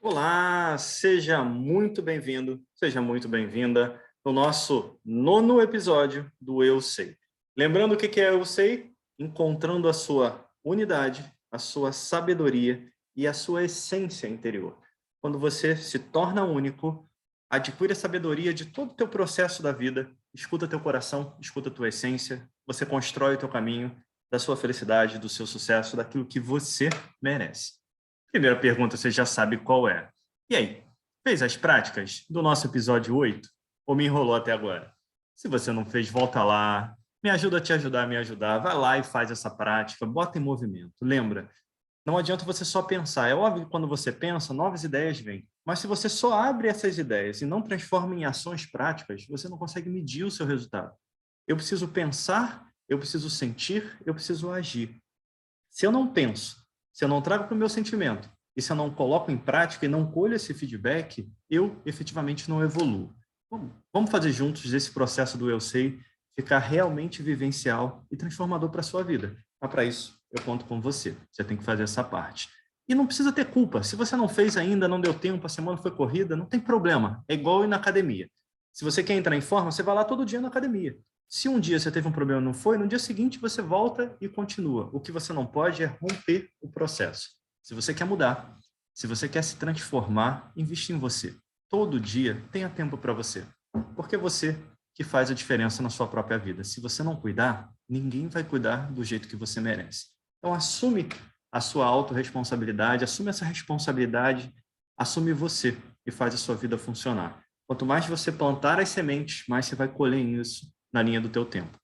Olá, seja muito bem-vindo, seja muito bem-vinda no nosso nono episódio do Eu Sei. Lembrando o que é Eu Sei? Encontrando a sua unidade, a sua sabedoria e a sua essência interior. Quando você se torna único, adquire a sabedoria de todo o teu processo da vida, escuta teu coração, escuta tua essência, você constrói o teu caminho da sua felicidade, do seu sucesso, daquilo que você merece. Primeira pergunta, você já sabe qual é. E aí, fez as práticas do nosso episódio 8? Ou me enrolou até agora? Se você não fez, volta lá. Me ajuda a te ajudar a me ajudar. Vai lá e faz essa prática, bota em movimento. Lembra, não adianta você só pensar. É óbvio que quando você pensa, novas ideias vêm. Mas se você só abre essas ideias e não transforma em ações práticas, você não consegue medir o seu resultado. Eu preciso pensar, eu preciso sentir, eu preciso agir. Se eu não penso, se eu não trago para o meu sentimento, e se eu não coloco em prática e não colho esse feedback, eu efetivamente não evoluo. Vamos fazer juntos esse processo do Eu Sei ficar realmente vivencial e transformador para a sua vida. Mas para isso, eu conto com você. Você tem que fazer essa parte. E não precisa ter culpa. Se você não fez ainda, não deu tempo, a semana foi corrida, não tem problema. É igual ir na academia. Se você quer entrar em forma, você vai lá todo dia na academia. Se um dia você teve um problema e não foi, no dia seguinte você volta e continua. O que você não pode é romper o processo. Se você quer mudar, se você quer se transformar, investe em você. Todo dia tenha tempo para você. Porque é você que faz a diferença na sua própria vida. Se você não cuidar, ninguém vai cuidar do jeito que você merece. Então assume a sua autorresponsabilidade, assume essa responsabilidade, assume você e faz a sua vida funcionar. Quanto mais você plantar as sementes, mais você vai colher isso na linha do teu tempo.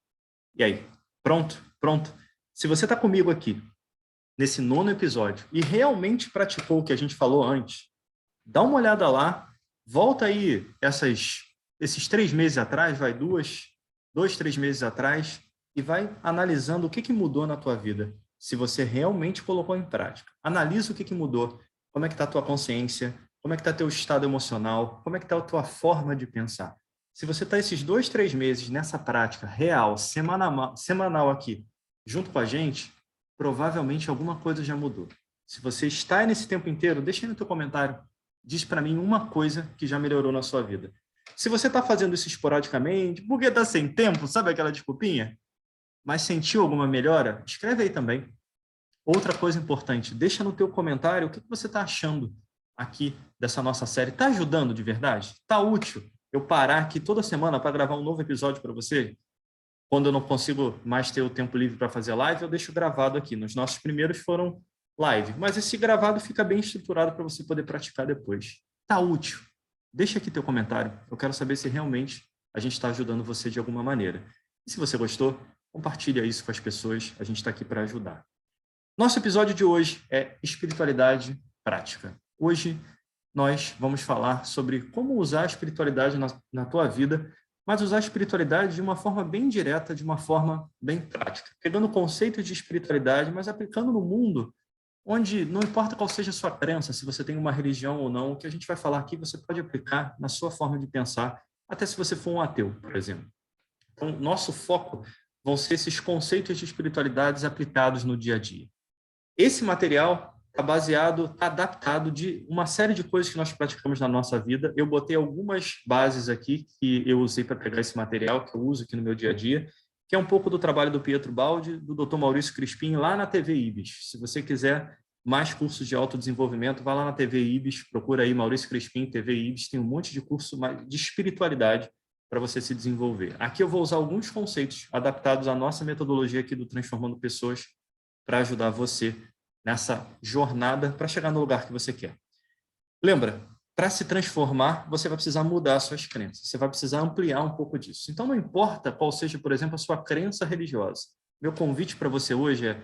E aí, pronto? Pronto? Se você está comigo aqui, nesse nono episódio, e realmente praticou o que a gente falou antes, dá uma olhada lá, volta aí esses 3 meses atrás, vai 3 meses atrás, e vai analisando o que mudou na tua vida, se você realmente colocou em prática. Analisa o que mudou, como é que está a tua consciência, como é que está teu estado emocional, como é que está a tua forma de pensar. Se você está esses 2, 3 meses nessa prática real, semanal aqui, junto com a gente, provavelmente alguma coisa já mudou. Se você está nesse tempo inteiro, deixa aí no teu comentário. Diz para mim uma coisa que já melhorou na sua vida. Se você está fazendo isso esporadicamente, porque está sem tempo, sabe aquela desculpinha? Mas sentiu alguma melhora? Escreve aí também. Outra coisa importante, deixa no teu comentário o que você está achando aqui dessa nossa série. Está ajudando de verdade? Está útil eu parar aqui toda semana para gravar um novo episódio para você? Quando eu não consigo mais ter o tempo livre para fazer live, eu deixo gravado aqui. Nos nossos primeiros foram live, mas esse gravado fica bem estruturado para você poder praticar depois. Tá útil? Deixa aqui teu comentário. Eu quero saber se realmente a gente está ajudando você de alguma maneira. E se você gostou, compartilha isso com as pessoas. A gente está aqui para ajudar. Nosso episódio de hoje é espiritualidade prática. Hoje nós vamos falar sobre como usar a espiritualidade na tua vida, mas usar a espiritualidade de uma forma bem direta, de uma forma bem prática. Pegando o conceito de espiritualidade, mas aplicando no mundo onde não importa qual seja a sua crença, se você tem uma religião ou não, o que a gente vai falar aqui você pode aplicar na sua forma de pensar, até se você for um ateu, por exemplo. Então, nosso foco vão ser esses conceitos de espiritualidades aplicados no dia a dia. Esse material está baseado, está adaptado de uma série de coisas que nós praticamos na nossa vida. Eu botei algumas bases aqui que eu usei para pegar esse material, que eu uso aqui no meu dia a dia, que é um pouco do trabalho do Pietro Baldi, do Dr. Maurício Crispim, lá na TV Ibis. Se você quiser mais cursos de autodesenvolvimento, vá lá na TV Ibis, procura aí Maurício Crispim, TV Ibis, tem um monte de curso de espiritualidade para você se desenvolver. Aqui eu vou usar alguns conceitos adaptados à nossa metodologia aqui do Transformando Pessoas para ajudar você nessa jornada para chegar no lugar que você quer. Lembra, para se transformar, você vai precisar mudar as suas crenças, você vai precisar ampliar um pouco disso. Então, não importa qual seja, por exemplo, a sua crença religiosa. Meu convite para você hoje é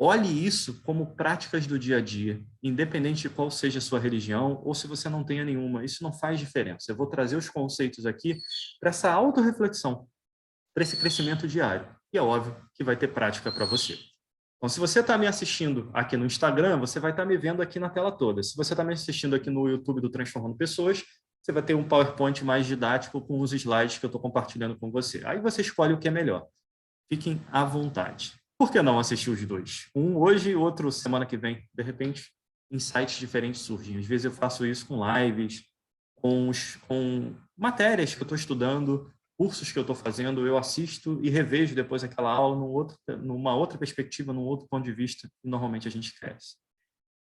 olhe isso como práticas do dia a dia, independente de qual seja a sua religião ou se você não tenha nenhuma. Isso não faz diferença. Eu vou trazer os conceitos aqui para essa autorreflexão, para esse crescimento diário. E é óbvio que vai ter prática para você. Então, se você está me assistindo aqui no Instagram, você vai estar me vendo aqui na tela toda. Se você está me assistindo aqui no YouTube do Transformando Pessoas, você vai ter um PowerPoint mais didático com os slides que eu estou compartilhando com você. Aí você escolhe o que é melhor. Fiquem à vontade. Por que não assistir os dois? Um hoje e outro semana que vem, de repente? insights diferentes surgem. Às vezes eu faço isso com lives, com matérias que eu estou estudando, cursos que eu estou fazendo, eu assisto e revejo depois aquela aula numa outra perspectiva, num outro ponto de vista, e normalmente a gente cresce.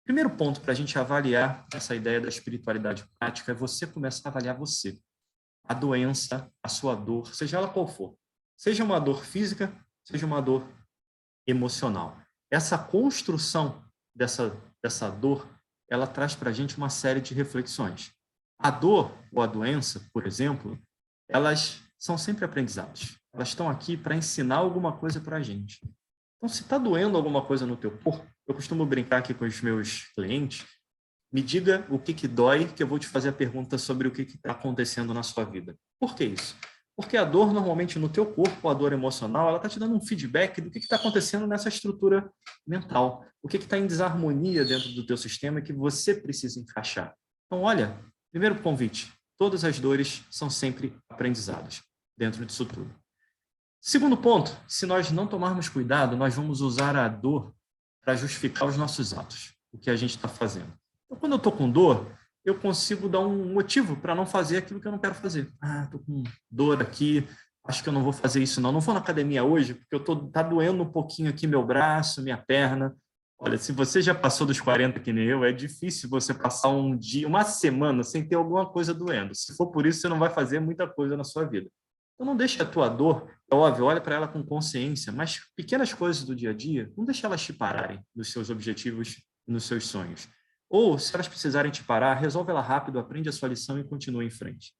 Primeiro ponto para a gente avaliar essa ideia da espiritualidade prática é você começar a avaliar você. A doença, a sua dor, seja ela qual for. Seja uma dor física, seja uma dor emocional. Essa construção dessa dor, ela traz para a gente uma série de reflexões. A dor ou a doença, por exemplo, elas são sempre aprendizados. Elas estão aqui para ensinar alguma coisa para a gente. Então, se está doendo alguma coisa no teu corpo, eu costumo brincar aqui com os meus clientes, me diga o que dói, que eu vou te fazer a pergunta sobre o que está acontecendo na sua vida. Por que isso? Porque a dor, normalmente, no teu corpo, a dor emocional, ela está te dando um feedback do que está acontecendo nessa estrutura mental. O que está em desarmonia dentro do teu sistema que você precisa encaixar. Então, olha, primeiro convite, todas as dores são sempre aprendizados dentro disso tudo. Segundo ponto, se nós não tomarmos cuidado, nós vamos usar a dor para justificar os nossos atos, o que a gente está fazendo. Então, quando eu estou com dor, eu consigo dar um motivo para não fazer aquilo que eu não quero fazer. Ah, estou com dor aqui, acho que eu não vou fazer isso não. Não vou na academia hoje, porque tá doendo um pouquinho aqui meu braço, minha perna. Olha, se você já passou dos 40 que nem eu, é difícil você passar um dia, uma semana sem ter alguma coisa doendo. Se for por isso, você não vai fazer muita coisa na sua vida. Então, não deixe a tua dor, é óbvio, olha para ela com consciência, mas pequenas coisas do dia a dia, não deixe elas te pararem nos seus objetivos e nos seus sonhos. Ou, se elas precisarem te parar, resolve ela rápido, aprende a sua lição e continua em frente.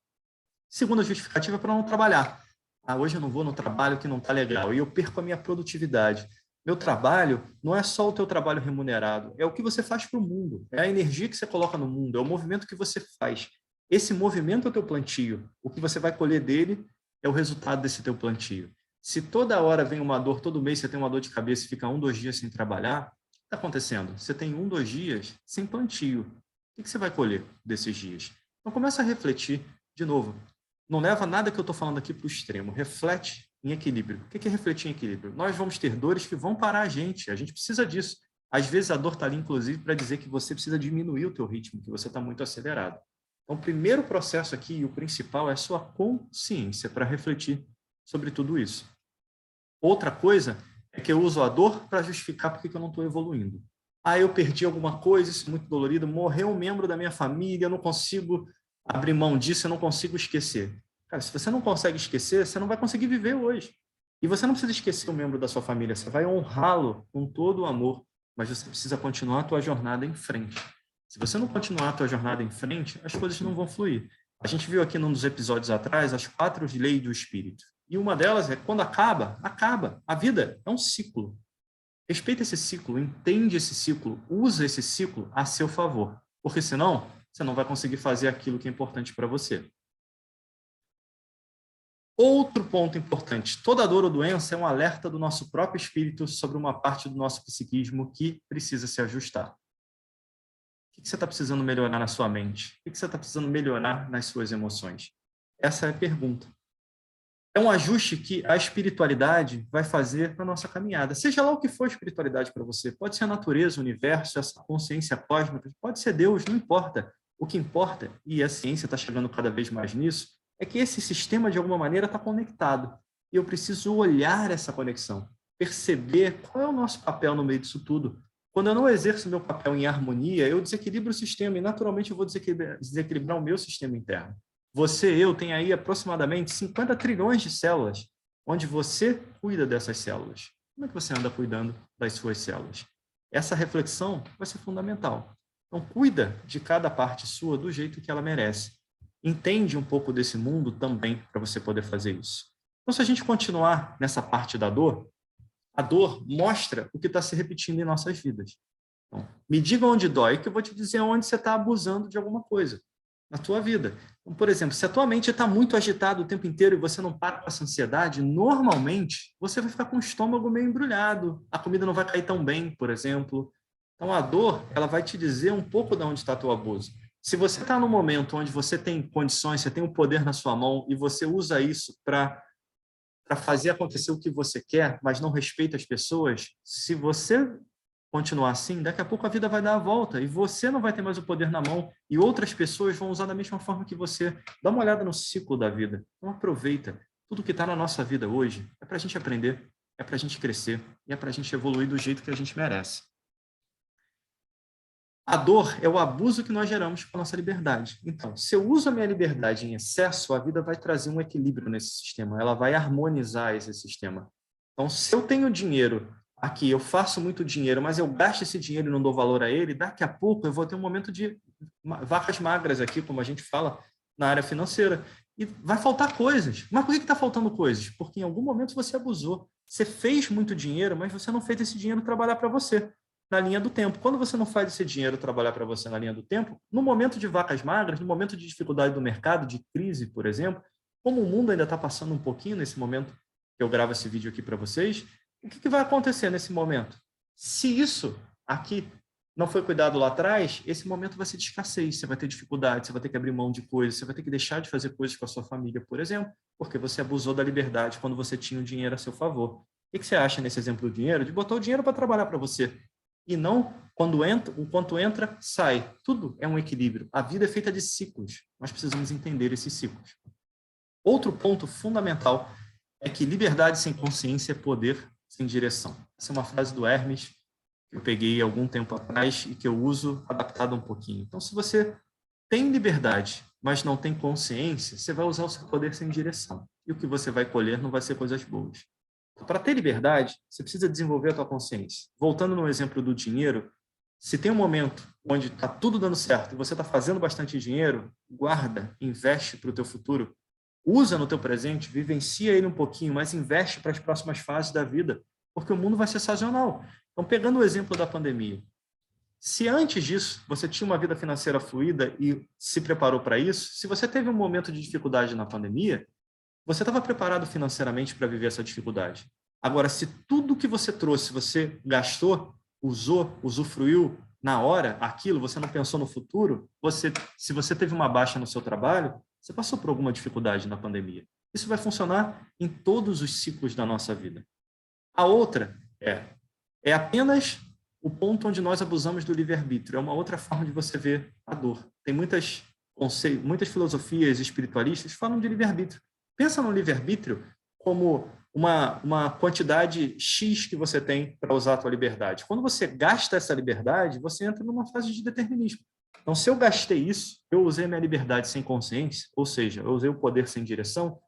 Segunda justificativa é para não trabalhar. Ah, hoje eu não vou no trabalho que não está legal e eu perco a minha produtividade. Meu trabalho não é só o teu trabalho remunerado, é o que você faz para o mundo, é a energia que você coloca no mundo, é o movimento que você faz. Esse movimento é o teu plantio. O que você vai colher dele é o resultado desse teu plantio. Se toda hora vem uma dor, todo mês você tem uma dor de cabeça e fica 1, 2 dias sem trabalhar, o que está acontecendo? Você tem 1, 2 dias sem plantio. O que você vai colher desses dias? Então começa a refletir de novo. Não leva nada que eu estou falando aqui para o extremo. Reflete em equilíbrio. O que é refletir em equilíbrio? Nós vamos ter dores que vão parar a gente precisa disso. Às vezes a dor está ali, inclusive, para dizer que você precisa diminuir o teu ritmo, que você está muito acelerado. Então, o primeiro processo aqui, e o principal, é a sua consciência para refletir sobre tudo isso. Outra coisa é que eu uso a dor para justificar porque eu não estou evoluindo. Ah, eu perdi alguma coisa, isso é muito dolorido, morreu um membro da minha família, eu não consigo abrir mão disso, eu não consigo esquecer. Cara, se você não consegue esquecer, você não vai conseguir viver hoje. E você não precisa esquecer um membro da sua família, você vai honrá-lo com todo o amor, mas você precisa continuar a tua jornada em frente. Se você não continuar a tua jornada em frente, as coisas não vão fluir. A gente viu aqui num dos episódios atrás as 4 leis do espírito. E uma delas é quando acaba, acaba. A vida é um ciclo. Respeita esse ciclo, entende esse ciclo, usa esse ciclo a seu favor. Porque senão, você não vai conseguir fazer aquilo que é importante para você. Outro ponto importante, toda dor ou doença é um alerta do nosso próprio espírito sobre uma parte do nosso psiquismo que precisa se ajustar. O que você está precisando melhorar na sua mente? O que você está precisando melhorar nas suas emoções? Essa é a pergunta. É um ajuste que a espiritualidade vai fazer na nossa caminhada. Seja lá o que for espiritualidade para você. Pode ser a natureza, o universo, essa consciência cósmica, pode ser Deus, não importa. O que importa, e a ciência está chegando cada vez mais nisso, é que esse sistema, de alguma maneira, está conectado. E eu preciso olhar essa conexão, perceber qual é o nosso papel no meio disso tudo. Quando eu não exerço meu papel em harmonia, eu desequilibro o sistema e, naturalmente, eu vou desequilibrar o meu sistema interno. Você, eu, tem aí aproximadamente 50 trilhões de células, onde você cuida dessas células. Como é que você anda cuidando das suas células? Essa reflexão vai ser fundamental. Então, cuida de cada parte sua do jeito que ela merece. Entende um pouco desse mundo também para você poder fazer isso. Então, se a gente continuar nessa parte da dor, a dor mostra o que está se repetindo em nossas vidas. Então, me diga onde dói, que eu vou te dizer onde você está abusando de alguma coisa na tua vida. Então, por exemplo, se a tua mente está muito agitada o tempo inteiro e você não para com essa ansiedade, normalmente você vai ficar com o estômago meio embrulhado, a comida não vai cair tão bem, por exemplo. Então, a dor, ela vai te dizer um pouco de onde está teu abuso. Se você está num momento onde você tem condições, você tem um poder na sua mão e você usa isso para fazer acontecer o que você quer, mas não respeita as pessoas, se você continuar assim, daqui a pouco a vida vai dar a volta e você não vai ter mais o poder na mão e outras pessoas vão usar da mesma forma que você. Dá uma olhada no ciclo da vida. Então aproveita. Tudo que está na nossa vida hoje é para a gente aprender, é para a gente crescer e é para a gente evoluir do jeito que a gente merece. A dor é o abuso que nós geramos com a nossa liberdade. Então, se eu uso a minha liberdade em excesso, a vida vai trazer um equilíbrio nesse sistema, ela vai harmonizar esse sistema. Então, se eu tenho dinheiro aqui, eu faço muito dinheiro, mas eu gasto esse dinheiro e não dou valor a ele, daqui a pouco eu vou ter um momento de vacas magras aqui, como a gente fala na área financeira, e vai faltar coisas. Mas por que está faltando coisas? Porque em algum momento você abusou. Você fez muito dinheiro, mas você não fez esse dinheiro trabalhar para você na linha do tempo. Quando você não faz esse dinheiro trabalhar para você na linha do tempo, no momento de vacas magras, no momento de dificuldade do mercado, de crise, por exemplo, como o mundo ainda está passando um pouquinho nesse momento que eu gravo esse vídeo aqui para vocês, o que vai acontecer nesse momento? Se isso aqui não foi cuidado lá atrás, esse momento vai ser de escassez, você vai ter dificuldade, você vai ter que abrir mão de coisas, você vai ter que deixar de fazer coisas com a sua família, por exemplo, porque você abusou da liberdade quando você tinha o dinheiro a seu favor. O que você acha nesse exemplo do dinheiro? De botar o dinheiro para trabalhar para você. E não, enquanto entra, sai. Tudo é um equilíbrio. A vida é feita de ciclos. Nós precisamos entender esses ciclos. Outro ponto fundamental é que liberdade sem consciência é poder sem direção. Essa é uma frase do Hermes que eu peguei algum tempo atrás e que eu uso adaptado um pouquinho. Então, se você tem liberdade, mas não tem consciência, você vai usar o seu poder sem direção. E o que você vai colher não vai ser coisas boas. Para ter liberdade, você precisa desenvolver a tua consciência. Voltando no exemplo do dinheiro, se tem um momento onde está tudo dando certo e você está fazendo bastante dinheiro, guarda, investe para o teu futuro, usa no teu presente, vivencia ele um pouquinho, mas investe para as próximas fases da vida, porque o mundo vai ser sazonal. Então, pegando o exemplo da pandemia, se antes disso você tinha uma vida financeira fluida e se preparou para isso, se você teve um momento de dificuldade na pandemia, você estava preparado financeiramente para viver essa dificuldade. Agora, se tudo que você trouxe, você gastou, usou, usufruiu na hora, aquilo, você não pensou no futuro, se você teve uma baixa no seu trabalho, você passou por alguma dificuldade na pandemia. Isso vai funcionar em todos os ciclos da nossa vida. A outra é apenas o ponto onde nós abusamos do livre-arbítrio. É uma outra forma de você ver a dor. Tem muitas filosofias espiritualistas que falam de livre-arbítrio. Pensa no livre-arbítrio como uma quantidade X que você tem para usar a tua liberdade. Quando você gasta essa liberdade, você entra numa fase de determinismo. Então, se eu gastei isso, eu usei minha liberdade sem consciência, ou seja, eu usei o poder sem direção,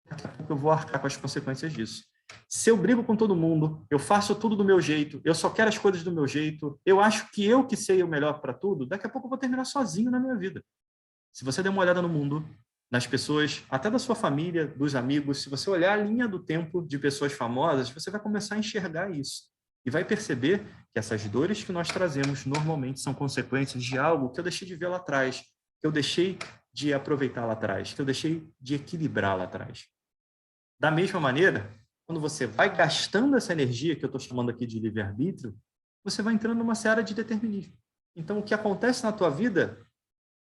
daqui a pouco eu vou arcar com as consequências disso. Se eu brigo com todo mundo, eu faço tudo do meu jeito, eu só quero as coisas do meu jeito, eu acho que eu que sei o melhor para tudo, daqui a pouco eu vou terminar sozinho na minha vida. Se você der uma olhada no mundo, nas pessoas, até da sua família, dos amigos, se você olhar a linha do tempo de pessoas famosas, você vai começar a enxergar isso. E vai perceber que essas dores que nós trazemos normalmente são consequências de algo que eu deixei de ver lá atrás, que eu deixei de aproveitar lá atrás, que eu deixei de equilibrar lá atrás. Da mesma maneira, quando você vai gastando essa energia, que eu estou chamando aqui de livre-arbítrio, você vai entrando numa seara de determinismo. Então, o que acontece na tua vida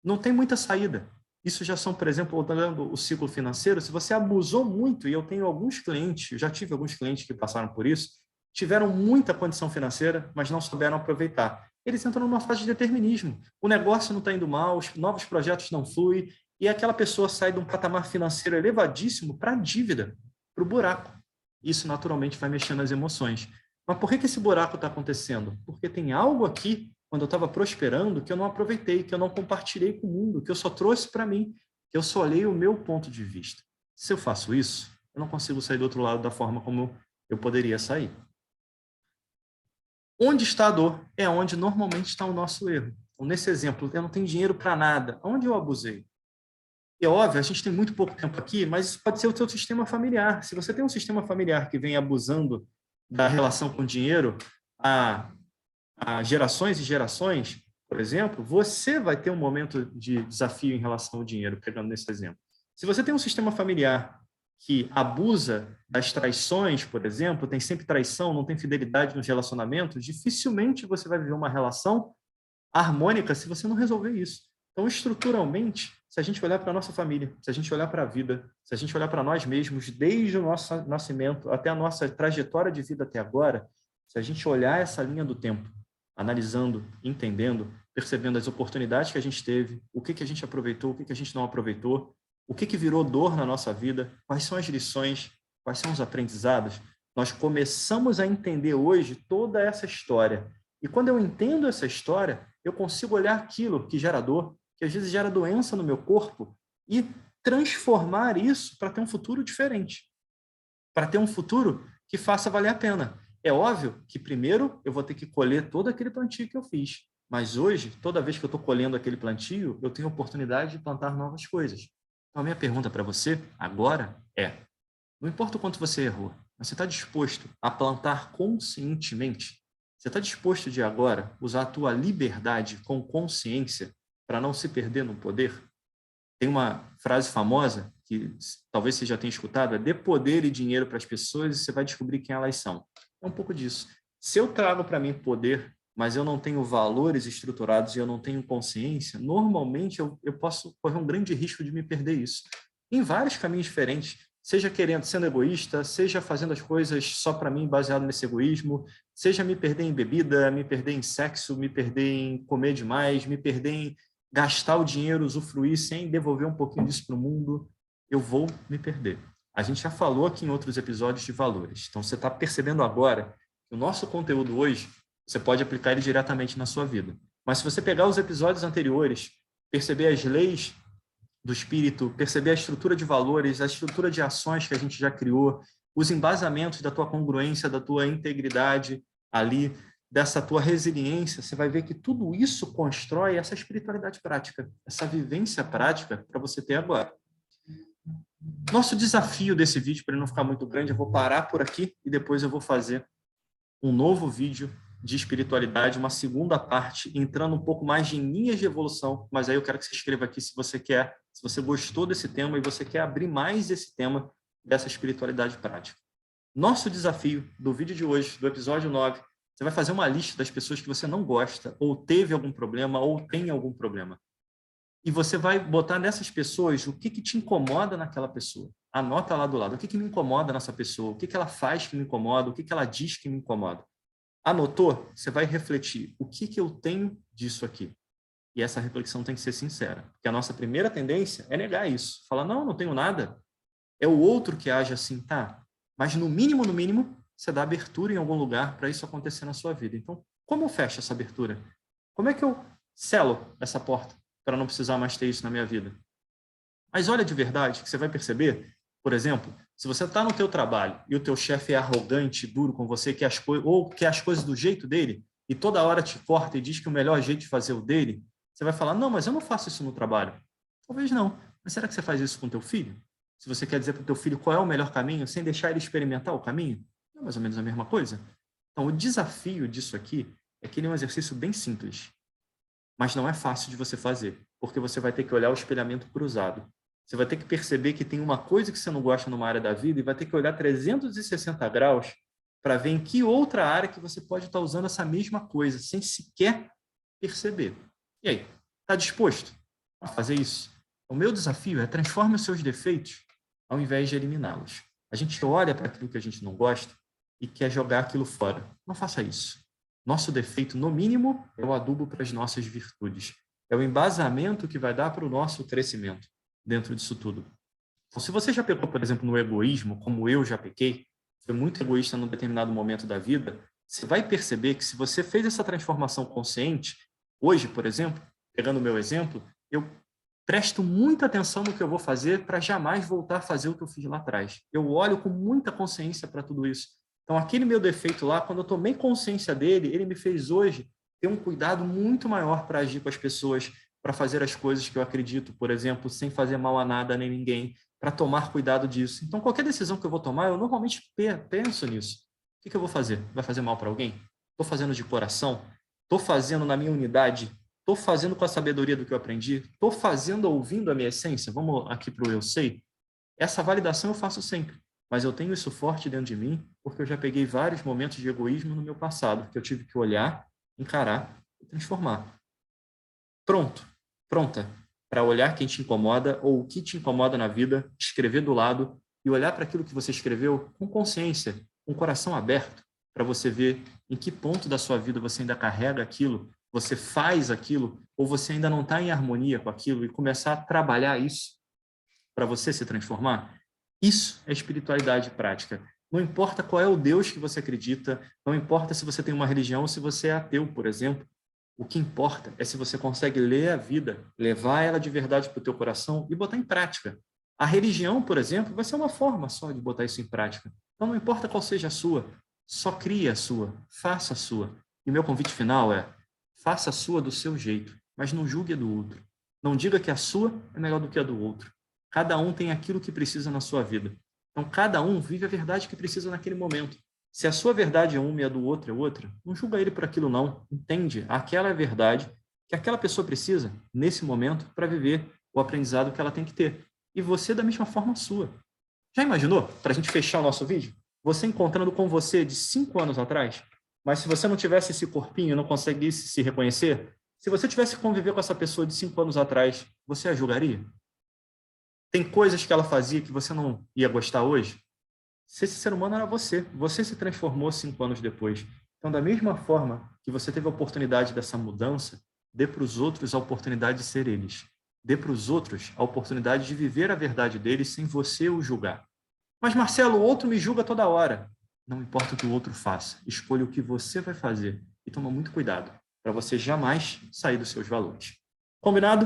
não tem muita saída. Isso já são, por exemplo, olhando o ciclo financeiro, se você abusou muito, e eu tenho alguns clientes, eu já tive alguns clientes que passaram por isso, tiveram muita condição financeira, mas não souberam aproveitar. Eles entram numa fase de determinismo. O negócio não está indo mal, os novos projetos não fluem, e aquela pessoa sai de um patamar financeiro elevadíssimo para a dívida, para o buraco. Isso naturalmente vai mexendo nas emoções. Mas por que esse buraco está acontecendo? Porque tem algo aqui, quando eu estava prosperando, que eu não aproveitei, que eu não compartilhei com o mundo, que eu só trouxe para mim, que eu só olhei o meu ponto de vista. Se eu faço isso, eu não consigo sair do outro lado da forma como eu poderia sair. Onde está a dor? É onde normalmente está o nosso erro. Então, nesse exemplo, eu não tenho dinheiro para nada. Onde eu abusei? E é óbvio, a gente tem muito pouco tempo aqui, mas isso pode ser o seu sistema familiar. Se você tem um sistema familiar que vem abusando da relação com o dinheiro há gerações e gerações, por exemplo, você vai ter um momento de desafio em relação ao dinheiro, pegando nesse exemplo. Se você tem um sistema familiar que abusa das traições, por exemplo, tem sempre traição, não tem fidelidade nos relacionamentos, dificilmente você vai viver uma relação harmônica se você não resolver isso. Então, estruturalmente, se a gente olhar para a nossa família, se a gente olhar para a vida, se a gente olhar para nós mesmos, desde o nosso nascimento até a nossa trajetória de vida até agora, se a gente olhar essa linha do tempo, analisando, entendendo, percebendo as oportunidades que a gente teve, o que a gente aproveitou, o que a gente não aproveitou, o que virou dor na nossa vida, quais são as lições, quais são os aprendizados. Nós começamos a entender hoje toda essa história. E quando eu entendo essa história, eu consigo olhar aquilo que gera dor, que às vezes gera doença no meu corpo, e transformar isso para ter um futuro diferente, para ter um futuro que faça valer a pena. É óbvio que primeiro eu vou ter que colher todo aquele plantio que eu fiz, mas hoje, toda vez que eu estou colhendo aquele plantio, eu tenho a oportunidade de plantar novas coisas. Então, a minha pergunta para você agora é: não importa o quanto você errou, mas você está disposto a plantar conscientemente? Você está disposto de agora usar a tua liberdade com consciência para não se perder no poder? Tem uma frase famosa que talvez você já tenha escutado, é: dê poder e dinheiro para as pessoas e você vai descobrir quem elas são. É um pouco disso. Se eu trago para mim poder, mas eu não tenho valores estruturados e eu não tenho consciência, normalmente eu posso correr um grande risco de me perder isso. Em vários caminhos diferentes, seja sendo egoísta, seja fazendo as coisas só para mim, baseado nesse egoísmo, seja me perder em bebida, me perder em sexo, me perder em comer demais, me perder em gastar o dinheiro, usufruir sem devolver um pouquinho disso para o mundo, eu vou me perder. A gente já falou aqui em outros episódios de valores. Então, você está percebendo agora que o nosso conteúdo hoje, você pode aplicar ele diretamente na sua vida. Mas se você pegar os episódios anteriores, perceber as leis do espírito, perceber a estrutura de valores, a estrutura de ações que a gente já criou, os embasamentos da tua congruência, da tua integridade ali, dessa tua resiliência, você vai ver que tudo isso constrói essa espiritualidade prática, essa vivência prática para você ter agora. Nosso desafio desse vídeo, para ele não ficar muito grande, eu vou parar por aqui e depois eu vou fazer um novo vídeo de espiritualidade, uma segunda parte, entrando um pouco mais em linhas de evolução, mas aí eu quero que você escreva aqui se você quer, se você gostou desse tema e você quer abrir mais esse tema dessa espiritualidade prática. Nosso desafio do vídeo de hoje, do episódio 9, você vai fazer uma lista das pessoas que você não gosta, ou teve algum problema, ou tem algum problema. E você vai botar nessas pessoas o que te incomoda naquela pessoa. Anota lá do lado, o que me incomoda nessa pessoa, o que ela faz que me incomoda, o que ela diz que me incomoda. Anotou? Você vai refletir, o que eu tenho disso aqui? E essa reflexão tem que ser sincera, porque a nossa primeira tendência é negar isso. Falar, não tenho nada. É o outro que age assim, tá? Mas no mínimo, você dá abertura em algum lugar para isso acontecer na sua vida. Então, como eu fecho essa abertura? Como é que eu selo essa porta para não precisar mais ter isso na minha vida? Mas olha de verdade, que você vai perceber, por exemplo, se você está no teu trabalho e o teu chefe é arrogante, duro com você, ou quer as coisas do jeito dele, e toda hora te corta e diz que o melhor jeito de fazer o dele, você vai falar, não, mas eu não faço isso no trabalho. Talvez não. Mas será que você faz isso com o teu filho? Se você quer dizer para o teu filho qual é o melhor caminho, sem deixar ele experimentar o caminho, é mais ou menos a mesma coisa. Então, o desafio disso aqui é que ele é um exercício bem simples, mas não é fácil de você fazer, porque você vai ter que olhar o espelhamento cruzado. Você vai ter que perceber que tem uma coisa que você não gosta numa área da vida e vai ter que olhar 360 graus para ver em que outra área que você pode estar usando essa mesma coisa, sem sequer perceber. E aí, está disposto a fazer isso? O meu desafio é transformar os seus defeitos ao invés de eliminá-los. A gente olha para aquilo que a gente não gosta e quer jogar aquilo fora. Não faça isso. Nosso defeito, no mínimo, é o adubo para as nossas virtudes. É o embasamento que vai dar para o nosso crescimento dentro disso tudo. Então, se você já pecou, por exemplo, no egoísmo, como eu já pequei, foi muito egoísta num determinado momento da vida, você vai perceber que se você fez essa transformação consciente, hoje, por exemplo, pegando o meu exemplo, eu presto muita atenção no que eu vou fazer para jamais voltar a fazer o que eu fiz lá atrás. Eu olho com muita consciência para tudo isso. Então, aquele meu defeito lá, quando eu tomei consciência dele, ele me fez hoje ter um cuidado muito maior para agir com as pessoas, para fazer as coisas que eu acredito, por exemplo, sem fazer mal a nada nem ninguém, para tomar cuidado disso. Então, qualquer decisão que eu vou tomar, eu normalmente penso nisso. O que eu vou fazer? Vai fazer mal para alguém? Estou fazendo de coração? Estou fazendo na minha unidade? Estou fazendo com a sabedoria do que eu aprendi? Estou fazendo ouvindo a minha essência? Vamos aqui para o eu sei? Essa validação eu faço sempre, mas eu tenho isso forte dentro de mim porque eu já peguei vários momentos de egoísmo no meu passado, que eu tive que olhar, encarar e transformar. Pronta para olhar quem te incomoda ou o que te incomoda na vida, escrever do lado e olhar para aquilo que você escreveu com consciência, com o coração aberto, para você ver em que ponto da sua vida você ainda carrega aquilo, você faz aquilo, ou você ainda não está em harmonia com aquilo e começar a trabalhar isso para você se transformar. Isso é espiritualidade prática. Não importa qual é o Deus que você acredita, não importa se você tem uma religião ou se você é ateu, por exemplo. O que importa é se você consegue ler a vida, levar ela de verdade para o teu coração e botar em prática. A religião, por exemplo, vai ser uma forma só de botar isso em prática. Então, não importa qual seja a sua, só crie a sua, faça a sua. E meu convite final é: faça a sua do seu jeito, mas não julgue a do outro. Não diga que a sua é melhor do que a do outro. Cada um tem aquilo que precisa na sua vida. Então, cada um vive a verdade que precisa naquele momento. Se a sua verdade é uma e a do outro é outra, não julga ele por aquilo não. Entende? Aquela é a verdade que aquela pessoa precisa, nesse momento, para viver o aprendizado que ela tem que ter. E você da mesma forma sua. Já imaginou, para a gente fechar o nosso vídeo, você encontrando com você de 5 anos atrás, mas se você não tivesse esse corpinho e não conseguisse se reconhecer, se você tivesse que conviver com essa pessoa de 5 anos atrás, você a julgaria? Tem coisas que ela fazia que você não ia gostar hoje? Se esse ser humano era você se transformou 5 anos depois. Então, da mesma forma que você teve a oportunidade dessa mudança, dê para os outros a oportunidade de ser eles. Dê para os outros a oportunidade de viver a verdade deles sem você o julgar. Mas, Marcelo, o outro me julga toda hora. Não importa o que o outro faça. Escolha o que você vai fazer. E toma muito cuidado para você jamais sair dos seus valores. Combinado?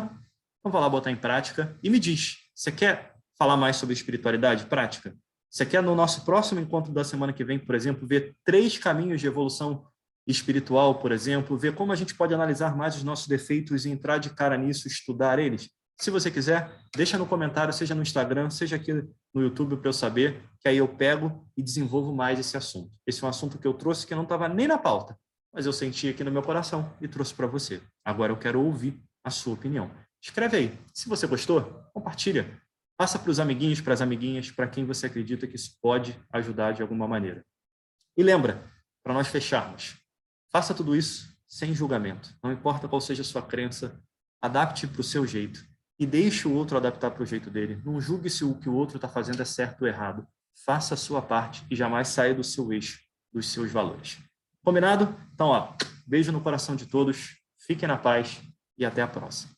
Então, vá lá botar em prática e me diz, você quer falar mais sobre espiritualidade prática? Você quer, no nosso próximo encontro da semana que vem, por exemplo, ver 3 caminhos de evolução espiritual, por exemplo, ver como a gente pode analisar mais os nossos defeitos e entrar de cara nisso, estudar eles? Se você quiser, deixa no comentário, seja no Instagram, seja aqui no YouTube, para eu saber, que aí eu pego e desenvolvo mais esse assunto. Esse é um assunto que eu trouxe que não estava nem na pauta, mas eu senti aqui no meu coração e trouxe para você. Agora eu quero ouvir a sua opinião. Escreve aí. Se você gostou, compartilha. Passa para os amiguinhos, para as amiguinhas, para quem você acredita que isso pode ajudar de alguma maneira. E lembra, para nós fecharmos, faça tudo isso sem julgamento. Não importa qual seja a sua crença, adapte para o seu jeito e deixe o outro adaptar para o jeito dele. Não julgue se o que o outro está fazendo é certo ou errado. Faça a sua parte e jamais saia do seu eixo, dos seus valores. Combinado? Então, beijo no coração de todos, fiquem na paz e até a próxima.